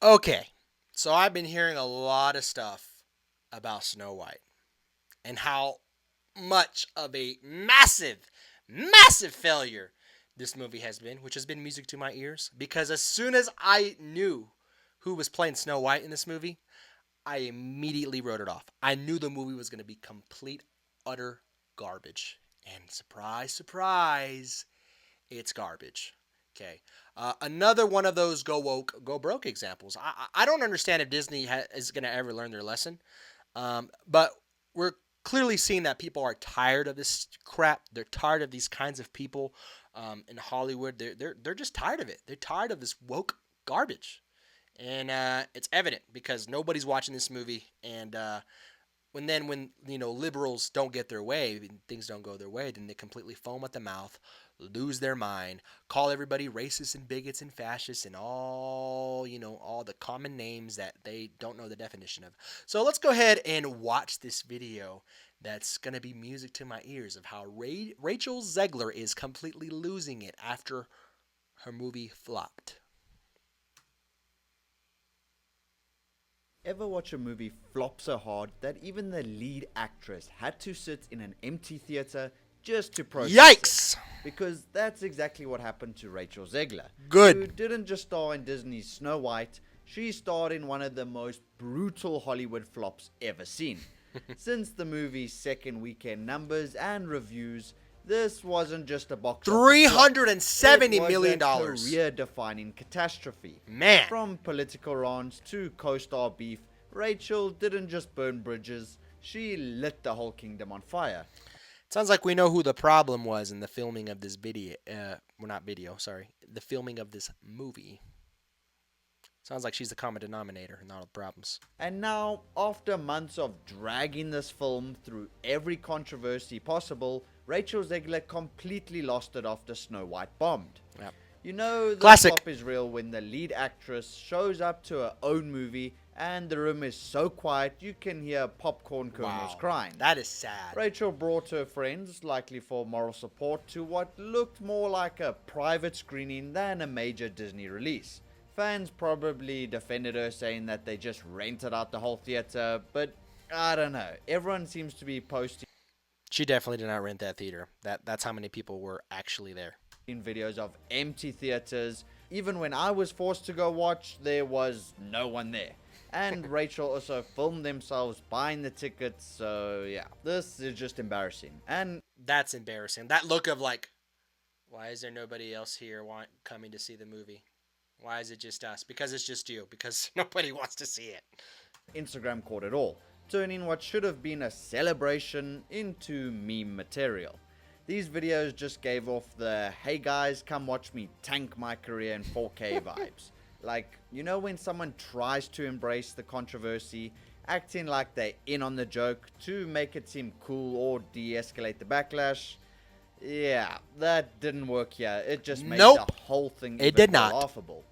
Okay, so I've been hearing a lot of stuff about Snow White and how much of a massive failure this movie has been, which has been music to my ears. Because as soon as I knew who was playing Snow White in this movie, I immediately wrote it off. I knew the movie was going to be complete, utter garbage. And surprise, surprise, it's garbage. Okay. Another one of those go woke, go broke examples. I don't understand if Disney is going to ever learn their lesson. But we're clearly seeing that people are tired of this crap. They're tired of these kinds of people in Hollywood. They're just tired of it. They're tired of this woke garbage, and it's evident because nobody's watching this movie. And when liberals don't get their way, things don't go their way, then they completely foam at the mouth, lose their mind, call everybody racist and bigots and fascists and all the common names that they don't know the definition of. So let's go ahead and watch this video that's going to be music to my ears of how Rachel Zegler is completely losing it after her movie flopped. Ever watch a movie flop so hard that even the lead actress had to sit in an empty theater just to process Yikes! it? Because that's exactly what happened to Rachel Zegler, Good. who didn't just star in Disney's Snow White, she starred in one of the most brutal Hollywood flops ever seen. Since the movie's second weekend numbers and reviews, this wasn't just a box office flop. $370 million. Career-defining catastrophe. Man. From political rants to co-star beef, Rachel didn't just burn bridges, she lit the whole kingdom on fire. Sounds like we know who the problem was in the filming of this video. Not video, sorry. The filming of this movie. Sounds like she's the common denominator in all the problems. And now, after months of dragging this film through every controversy possible, Rachel Zegler completely lost it after Snow White bombed. Yep. You know, the Classic. flop is real when the lead actress shows up to her own movie and the room is so quiet you can hear popcorn kernels crying. That is sad. Rachel brought her friends, likely for moral support, to what looked more like a private screening than a major Disney release. Fans probably defended her, saying that they just rented out the whole theater, but I don't know. Everyone seems to be posting She definitely did not rent that theater. That's how many people were actually there. videos of empty theaters. Even when I was forced to go watch, there was no one there. And Rachel also filmed themselves buying the tickets, so yeah, this is just embarrassing. And That's embarrassing. That look of like, why is there nobody else here coming to see the movie? Why is it just us? Because it's just you. Because nobody wants to see it. Instagram caught it all, turning what should have been a celebration into meme material. These videos just gave off the "hey guys, come watch me tank my career in 4K" vibes. Like, you know when someone tries to embrace the controversy, acting like they're in on the joke to make it seem cool or de-escalate the backlash? Yeah, that didn't work here. It just made Nope. the whole thing It even did more not. laughable.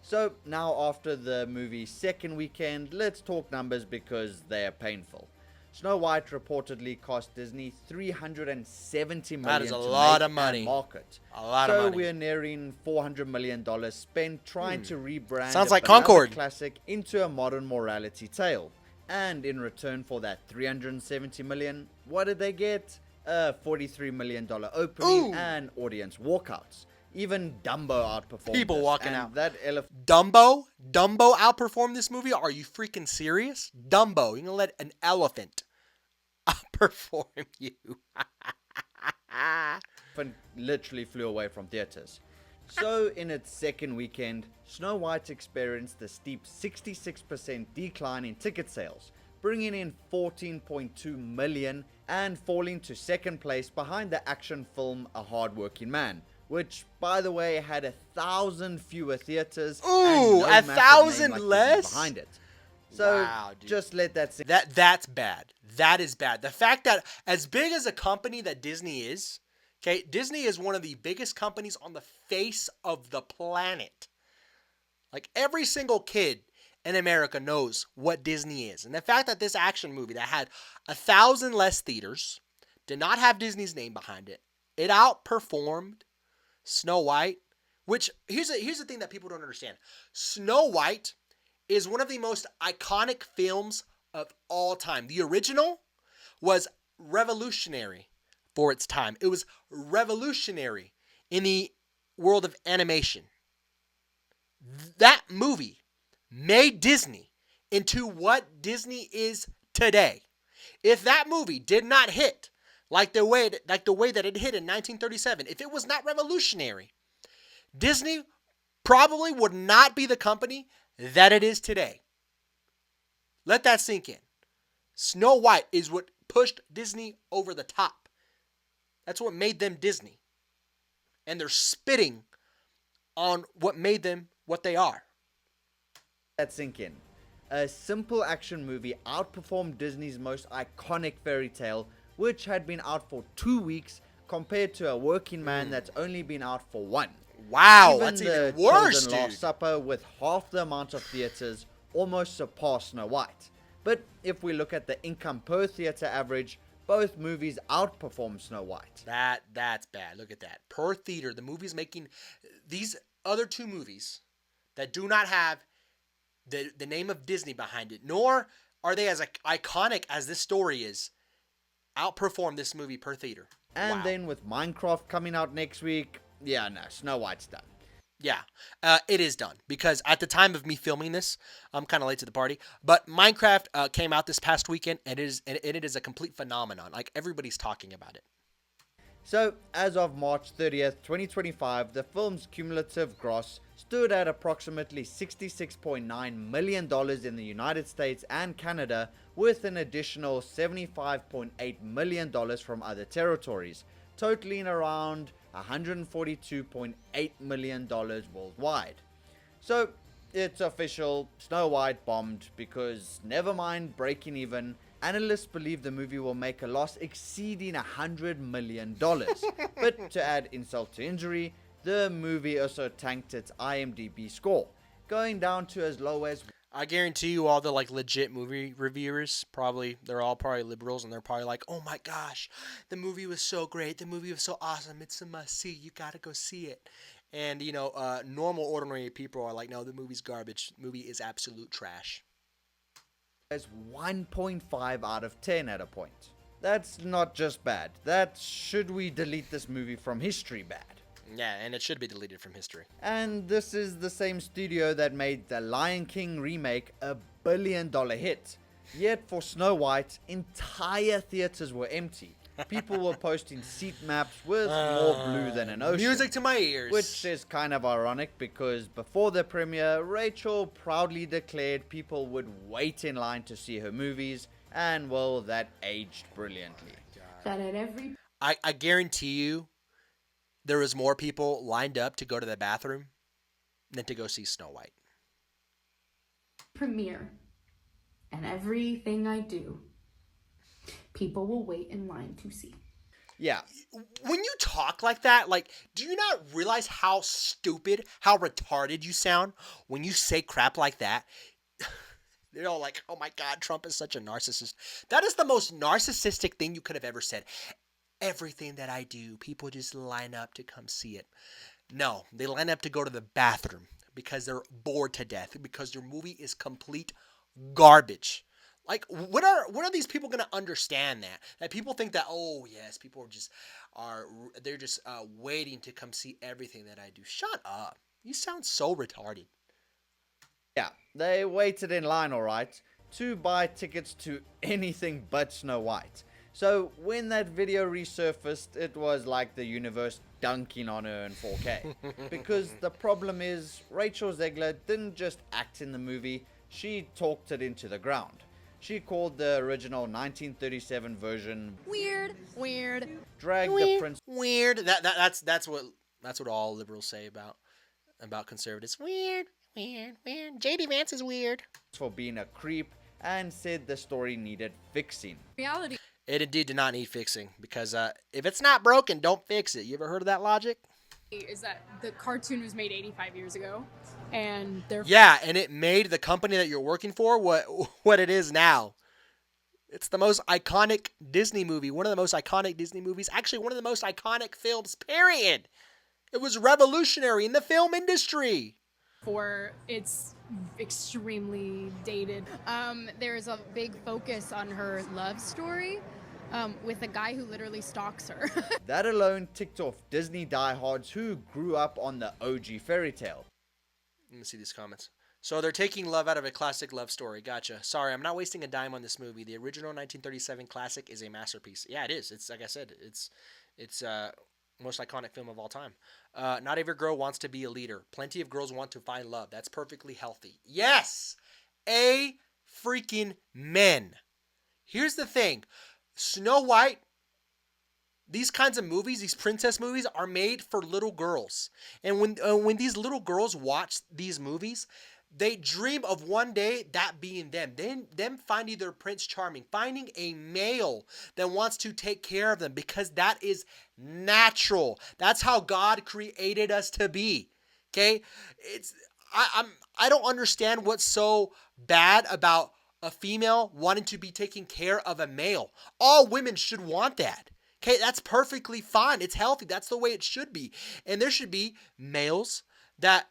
So now after the movie's second weekend, let's talk numbers because they are painful. Snow White reportedly cost Disney $370 million That is a to lot make of money. and market. A lot So of money. we're nearing $400 million spent trying to rebrand Sounds a like beloved Concord. classic into a modern morality tale. And in return for that $370 million, what did they get? A $43 million opening Ooh. and audience walkouts. Even Dumbo outperformed People this, walking and out. That elephant Dumbo outperformed this movie? Are you freaking serious? Dumbo, you're gonna let an elephant outperform you? literally flew away from theaters. So in its second weekend, Snow White experienced a steep 66% decline in ticket sales, bringing in 14.2 million and falling to second place behind the action film A Hard-Working Man, which, by the way, had 1,000 fewer theaters Ooh, and no massive 1,000 name like Disney less? behind it. So Wow, dude. just let that sink. That's bad. That is bad. The fact that as big as a company that Disney is, okay, Disney is one of the biggest companies on the face of the planet. Like every single kid in America knows what Disney is. And the fact that this action movie that had 1,000 less theaters did not have Disney's name behind it, it outperformed Snow White, which here's the thing that people don't understand. Snow White is one of the most iconic films of all time. The original was revolutionary for its time. It was revolutionary in the world of animation. That movie made Disney into what Disney is today. If that movie did not hit like the way that it hit in 1937, if it was not revolutionary, Disney probably would not be the company that it is today. Let that sink in. Snow White is what pushed Disney over the top. That's what made them Disney. And they're spitting on what made them what they are. That sink in. A simple action movie outperformed Disney's most iconic fairy tale, which had been out for 2 weeks, compared to A Working Man that's only been out for 1. Wow, Even that's the even worse, Chosen dude. Last Supper, with half the amount of theaters, almost surpassed Snow White. But if we look at the income per theater average, both movies outperform Snow White. That's bad. Look at that. Per theater, the movie's making these other two movies that do not have the name of Disney behind it, nor are they as iconic as this story is, outperform this movie per theater. And Wow. then with Minecraft coming out next week, yeah, no, Snow White's done. Yeah, it is done. Because at the time of me filming this, I'm kind of late to the party, but Minecraft came out this past weekend, and it is a complete phenomenon. Like, everybody's talking about it. So, as of March 30th, 2025, the film's cumulative gross stood at approximately $66.9 million in the United States and Canada, with an additional $75.8 million from other territories, totaling around $142.8 million worldwide. So, it's official, Snow White bombed, because never mind breaking even, analysts believe the movie will make a loss exceeding $100 million. But to add insult to injury, the movie also tanked its IMDb score, going down to as low as... I guarantee you all the legit movie reviewers, they're all probably liberals, and they're probably like, oh my gosh, the movie was so great, the movie was so awesome, it's a must see, you gotta go see it. And normal ordinary people are like, no, the movie's garbage, the movie is absolute trash. as 1.5 out of 10 at a point. That's not just bad. That's should we delete this movie from history bad. Yeah, and it should be deleted from history. And this is the same studio that made the Lion King remake a billion-dollar hit. Yet for Snow White, entire theaters were empty. People were posting seat maps with more blue than an ocean. Music to my ears. Which is kind of ironic because before the premiere, Rachel proudly declared people would wait in line to see her movies, and well, that aged brilliantly. That at every I guarantee you there was more people lined up to go to the bathroom than to go see Snow White. premiere and everything I do, people will wait in line to see. Yeah, When you talk like that, do you not realize how stupid, how retarded you sound when you say crap like that? They're all like, oh my God, Trump is such a narcissist. That is the most narcissistic thing you could have ever said. Everything that I do, people just line up to come see it. No, they line up to go to the bathroom because they're bored to death, because your movie is complete garbage. Like, when are these people going to understand that? That people think that, oh yes, people they're just waiting to come see everything that I do. Shut up. You sound so retarded. yeah, they waited in line alright to buy tickets to anything but Snow White. So when that video resurfaced, it was like the universe dunking on her in 4K. Because the problem is, Rachel Zegler didn't just act in the movie, she talked it into the ground. She called the original 1937 version Weird. Drag the Prince Weird. That's what all liberals say about conservatives. Weird. JD Vance is weird. for being a creep and said the story needed fixing. Reality It indeed did not need fixing, because if it's not broken, don't fix it. You ever heard of that logic? is that the cartoon was made 85 years ago, and they're Yeah, and it made the company that you're working for what it is now. It's the most iconic Disney movie, one of the most iconic Disney movies, actually one of the most iconic films, period. It was revolutionary in the film industry. for it's extremely dated. There's a big focus on her love story with a guy who literally stalks her. That alone ticked off Disney diehards who grew up on the OG fairy tale. Let me see these comments. So they're taking love out of a classic love story. Gotcha. Sorry, I'm not wasting a dime on this movie. The original 1937 classic is a masterpiece. Yeah, it is. It's like I said, it's most iconic film of all time. Not every girl wants to be a leader. Plenty of girls want to find love. That's perfectly healthy. Yes, a freaking men. Here's the thing, Snow White. These kinds of movies, these princess movies, are made for little girls. And when these little girls watch these movies, they dream of one day that being them. Them finding their Prince Charming, finding a male that wants to take care of them, because that is natural. That's how God created us to be. Okay? I don't understand what's so bad about a female wanting to be taking care of a male. All women should want that. Okay, that's perfectly fine. It's healthy. That's the way it should be. And there should be males that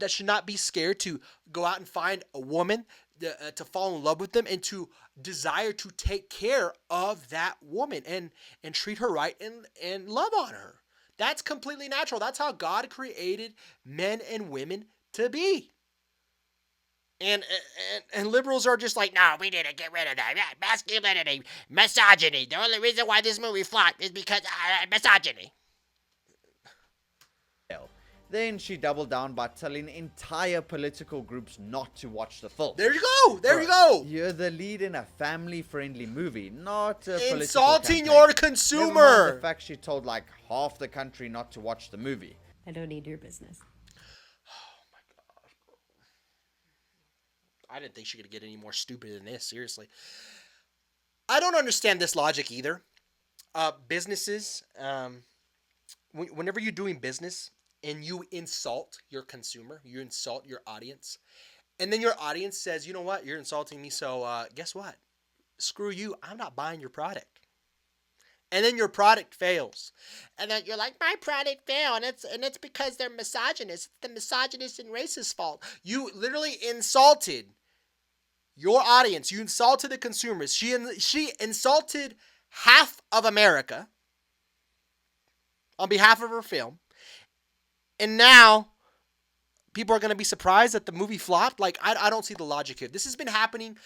should not be scared to go out and find a woman to fall in love with them and to desire to take care of that woman and treat her right and love on her. That's completely natural. That's how God created men and women to be. And liberals are just like, no, we need to get rid of that. Masculinity, misogyny. The only reason why this movie flopped is because misogyny. Then she doubled down by telling entire political groups not to watch the film. There you go. There you go. You're the lead in a family-friendly movie, not a political insulting campaign. your consumer. Never mind the fact she told like half the country not to watch the movie. I don't need your business. I didn't think she could get any more stupid than this, seriously. I don't understand this logic either. Businesses, whenever you're doing business and you insult your consumer, you insult your audience, and then your audience says, you know what, you're insulting me, so guess what? Screw you, I'm not buying your product. And then your product fails. And then you're like, my product failed, and it's because they're misogynist. It's the misogynist and racist fault. You literally insulted your audience. You insulted the consumers. She insulted half of America on behalf of her film. And now people are going to be surprised that the movie flopped. Like, I don't see the logic here. This has been happening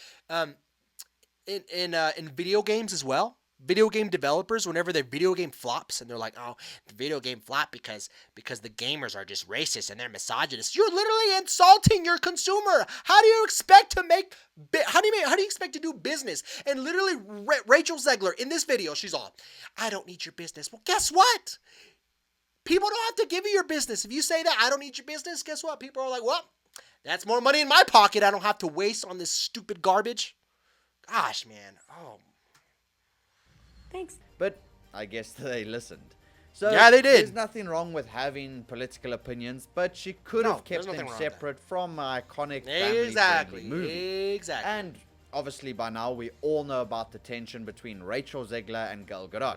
in video games as well. Video game developers, whenever their video game flops and they're like, oh, the video game flopped because the gamers are just racist and they're misogynist. You're literally insulting your consumer. How do you expect to make how do you expect to do business? And literally Rachel Zegler in this video, she's all, I don't need your business. Well, guess what? People don't have to give you your business. If you say that, I don't need your business, guess what? People are like, well, that's more money in my pocket. I don't have to waste on this stupid garbage. Gosh, man. Oh, Thanks. But I guess they listened. So yeah, they did. There's nothing wrong with having political opinions, but she could have kept them separate from an iconic family-friendly movie. Exactly. And obviously by now we all know about the tension between Rachel Zegler and Gal Gadot,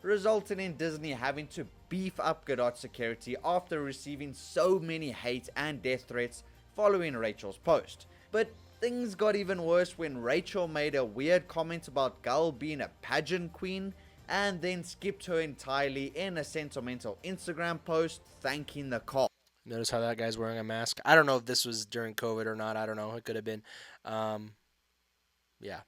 resulting in Disney having to beef up Gadot's security after receiving so many hate and death threats following Rachel's post. But things got even worse when Rachel made a weird comment about Gal being a pageant queen and then skipped her entirely in a sentimental Instagram post thanking the cast. Notice how that guy's wearing a mask. I don't know if this was during COVID or not. I don't know. It could have been. Yeah.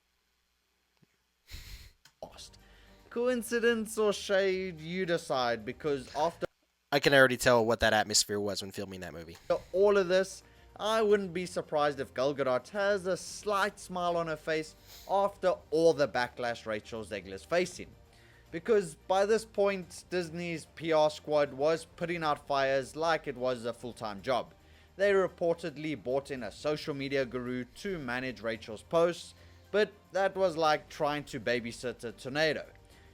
Coincidence or shade, you decide, because after I can already tell what that atmosphere was when filming that movie. all of this, I wouldn't be surprised if Gal Gadot has a slight smile on her face after all the backlash Rachel Zegler's facing. Because by this point, Disney's PR squad was putting out fires like it was a full-time job. They reportedly brought in a social media guru to manage Rachel's posts, but that was like trying to babysit a tornado.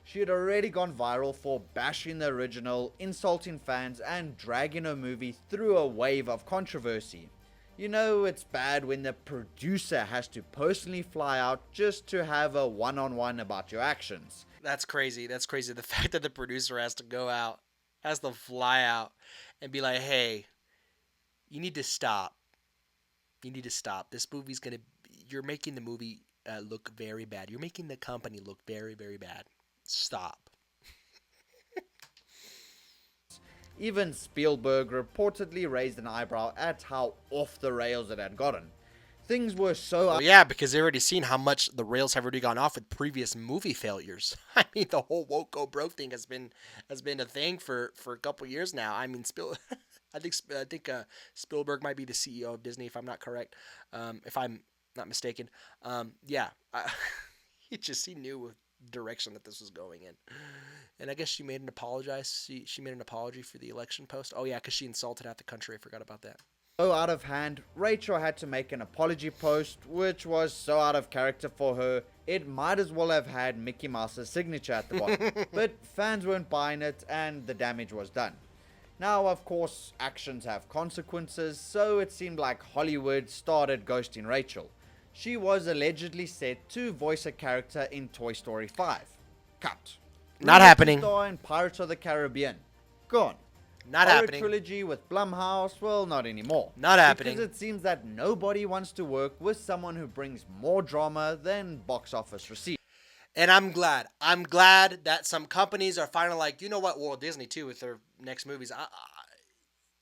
She had already gone viral for bashing the original, insulting fans, and dragging her movie through a wave of controversy. You know it's bad when the producer has to personally fly out just to have a one-on-one about your actions. That's crazy. That's crazy. The fact that the producer has to go out, has to fly out and be like, hey, You need to stop. You need to stop. This movie's gonna. You're making the movie look very bad. You're making the company look very, very bad. Stop. Even Spielberg reportedly raised an eyebrow at how off the rails it had gotten. Things were so Well, yeah, because they've already seen how much the rails have already gone off with previous movie failures. I mean, the whole woke go broke thing has been a thing for a couple years now. I mean, I think Spielberg might be the CEO of Disney, if I'm not correct, if I'm not mistaken. Yeah, he knew the direction that this was going in. And I guess she made an apology. She made an apology for the election post. Oh yeah, because she insulted half the country. I forgot about that. so out of hand, Rachel had to make an apology post, which was so out of character for her, it might as well have had Mickey Mouse's signature at the bottom. But fans weren't buying it, and the damage was done. Now, of course, actions have consequences, so it seemed like Hollywood started ghosting Rachel. She was allegedly set to voice a character in Toy Story 5. Cut. Not Rudy happening. to star in Pirates of the Caribbean. Gone. Not Horror happening. trilogy with Blumhouse, well, not anymore. Not happening. Because it seems that nobody wants to work with someone who brings more drama than box office receipts. And I'm glad. I'm glad that some companies are finally like, you know what? Well, Disney too with their next movies.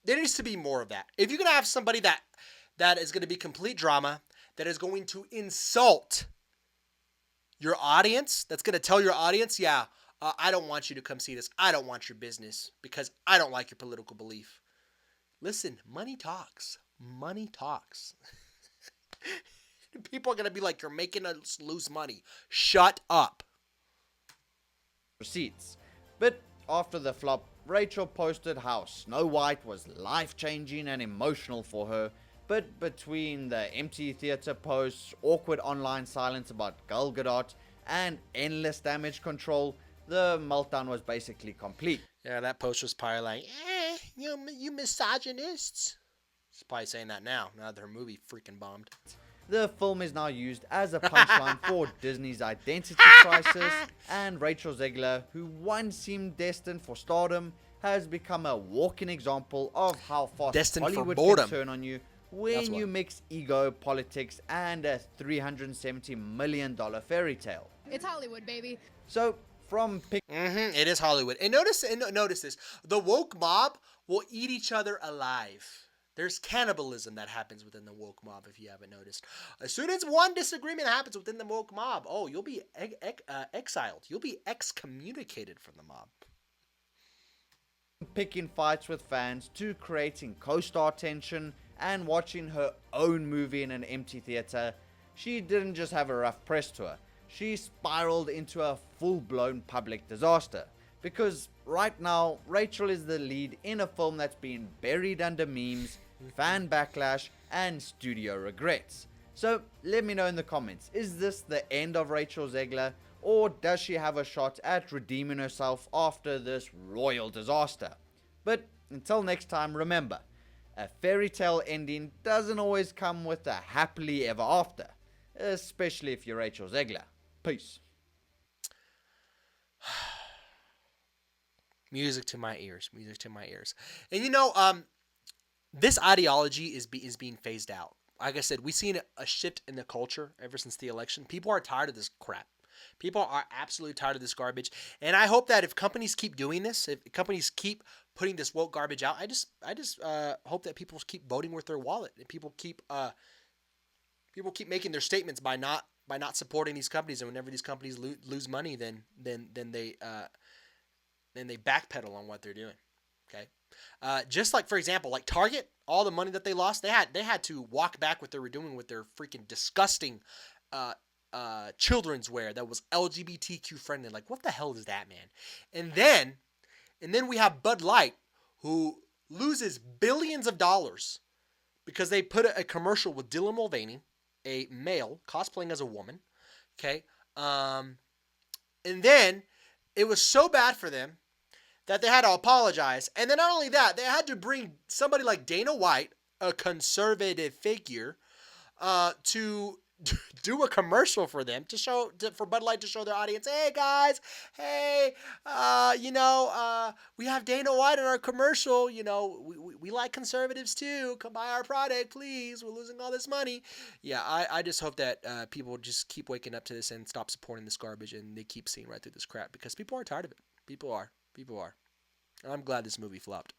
There needs to be more of that. If you're gonna have somebody that is gonna be complete drama, that is going to insult your audience, that's gonna tell your audience, yeah, I don't want you to come see this. I don't want your business because I don't like your political belief. Listen, money talks. Money talks. People are going to be like, you're making us lose money. Shut up. Receipts. But after the flop, Rachel posted how Snow White was life-changing and emotional for her. But between the empty theater posts, awkward online silence about Gal Gadot, and endless damage control, the meltdown was basically complete. Yeah, that post was probably like, you misogynists. She's probably saying that now that her movie freaking bombed. The film is now used as a punchline for Disney's identity crisis, and Rachel Zegler, who once seemed destined for stardom, has become a walking example of how fast Destined for Hollywood boredom. can turn on you when you mix ego, politics, and a $370 million fairy tale. It's Hollywood, baby. So, from It is Hollywood. And notice this. The woke mob will eat each other alive. There's cannibalism that happens within the woke mob, if you haven't noticed. As soon as one disagreement happens within the woke mob, oh, you'll be exiled. You'll be excommunicated from the mob. picking fights with fans to creating co-star tension and watching her own movie in an empty theater, she didn't just have a rough press tour. She spiraled into a full-blown public disaster. Because right now, Rachel is the lead in a film that's been buried under memes, fan backlash, and studio regrets. So let me know in the comments, is this the end of Rachel Zegler, or does she have a shot at redeeming herself after this royal disaster? But until next time, remember, a fairy tale ending doesn't always come with a happily ever after, especially if you're Rachel Zegler. Peace. Music to my ears. Music to my ears. And you know, this ideology is being phased out. Like I said, we've seen a shift in the culture ever since the election. People are tired of this crap. People are absolutely tired of this garbage. And I hope that if companies keep doing this, if companies keep putting this woke garbage out, I just hope that people keep voting with their wallet, and people keep making their statements by not supporting these companies. And whenever these companies lose money, then they backpedal on what they're doing. Okay, just like, for example, like Target, all the money that they lost, they had to walk back what they were doing with their freaking disgusting children's wear that was LGBTQ friendly. Like, what the hell is that, man? And then we have Bud Light, who loses billions of dollars because they put a commercial with Dylan Mulvaney, a male cosplaying as a woman. Okay, and then it was so bad for them that they had to apologize. And then not only that, they had to bring somebody like Dana White, a conservative figure, to do a commercial for them for Bud Light to show their audience, hey guys, hey, we have Dana White in our commercial. We like conservatives too. Come buy our product, please. We're losing all this money. Yeah, I just hope that people just keep waking up to this and stop supporting this garbage, and they keep seeing right through this crap, because people are tired of it. People are. And I'm glad this movie flopped.